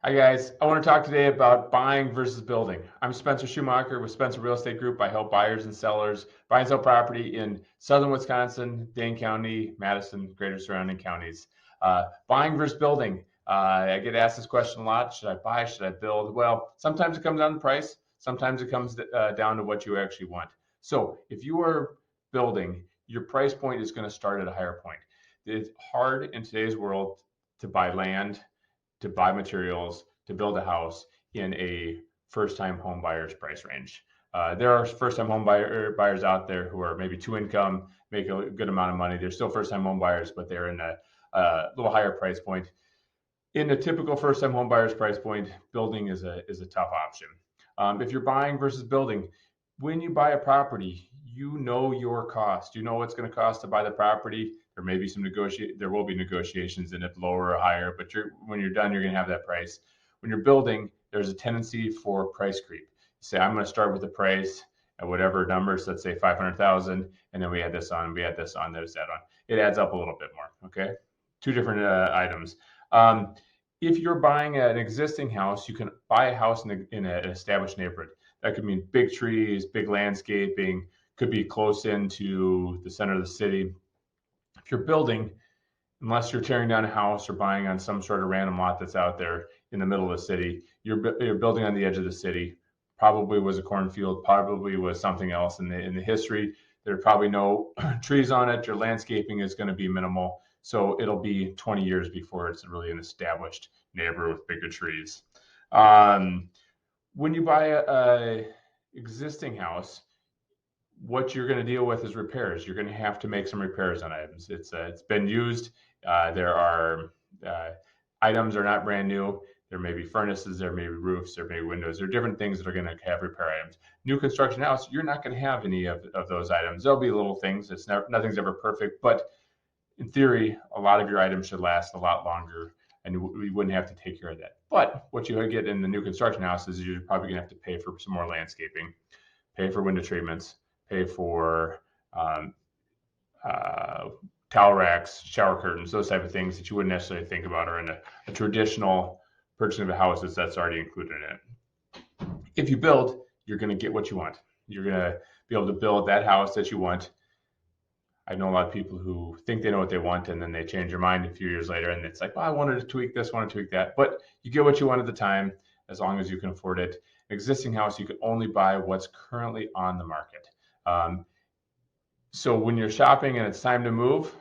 Hi guys, I want to talk today about buying versus building. I'm Spencer Schumacher with Spencer Real Estate Group. I help buyers and sellers buy and sell property in southern Wisconsin, Dane County, Madison, greater surrounding counties. Buying versus building. I get asked this question a lot. Should I buy? Should I build? Well, sometimes it comes down to price. Sometimes it comes down to what you actually want. So if you are building, your price point is going to start at a higher point. It's hard in today's world to buy land, to buy materials, to build a house in a first-time home buyer's price range. There are first-time home buyers out there who are maybe two income, make a good amount of money. They're still first-time home buyers, but they're in a little higher price point. In a typical first-time home buyer's price point, building is a tough option. If you're buying versus building, when you buy a property, you know your cost. You know what's going to cost to buy the property. There may be there will be negotiations in it, lower or higher, but when you're done, you're going to have that price. When you're building, there's a tendency for price creep. You say, I'm going to start with the price at whatever numbers, let's say 500,000, and then we add this on, there's that on. It adds up a little bit more. Okay, two different items. If you're buying an existing house, you can buy a house in an established neighborhood. That could mean big trees, big landscaping, could be close into the center of the city. If you're building, unless you're tearing down a house or buying on some sort of random lot that's out there in the middle of the city, you're building on the edge of the city. Probably was a cornfield, probably was something else in the history. There are probably no trees on it. Your landscaping is going to be minimal. So it'll be 20 years before it's really an established neighborhood with bigger trees. When you buy a existing house, what you're going to deal with is repairs. You're going to have to make some repairs on items. It's been used. There are items are not brand new. There may be furnaces, there may be roofs, there may be windows. There are different things that are going to have repair items. New construction house, you're not going to have any of those items. There'll be little things. Nothing's ever perfect, but in theory, a lot of your items should last a lot longer, and we wouldn't have to take care of that. But what you get in the new construction house is you're probably going to have to pay for some more landscaping, pay for window treatments, pay for towel racks, shower curtains, those type of things that you wouldn't necessarily think about are in a traditional purchasing of a house that's already included in it. If you build, you're going to get what you want. You're going to be able to build that house that you want. I know a lot of people who think they know what they want and then they change their mind a few years later and it's like, well, I wanted to tweak this, want to tweak that. But you get what you want at the time as long as you can afford it. An existing house, you can only buy what's currently on the market. So when you're shopping and it's time to move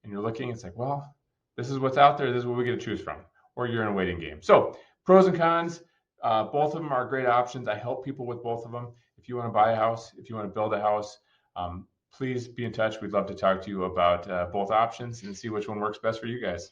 and you're looking, it's like, well, this is what's out there. This is what we get to choose from. Or you're in a waiting game. So pros and cons, both of them are great options. I help people with both of them. If you want to buy a house, if you want to build a house, please be in touch. We'd love to talk to you about both options and see which one works best for you guys.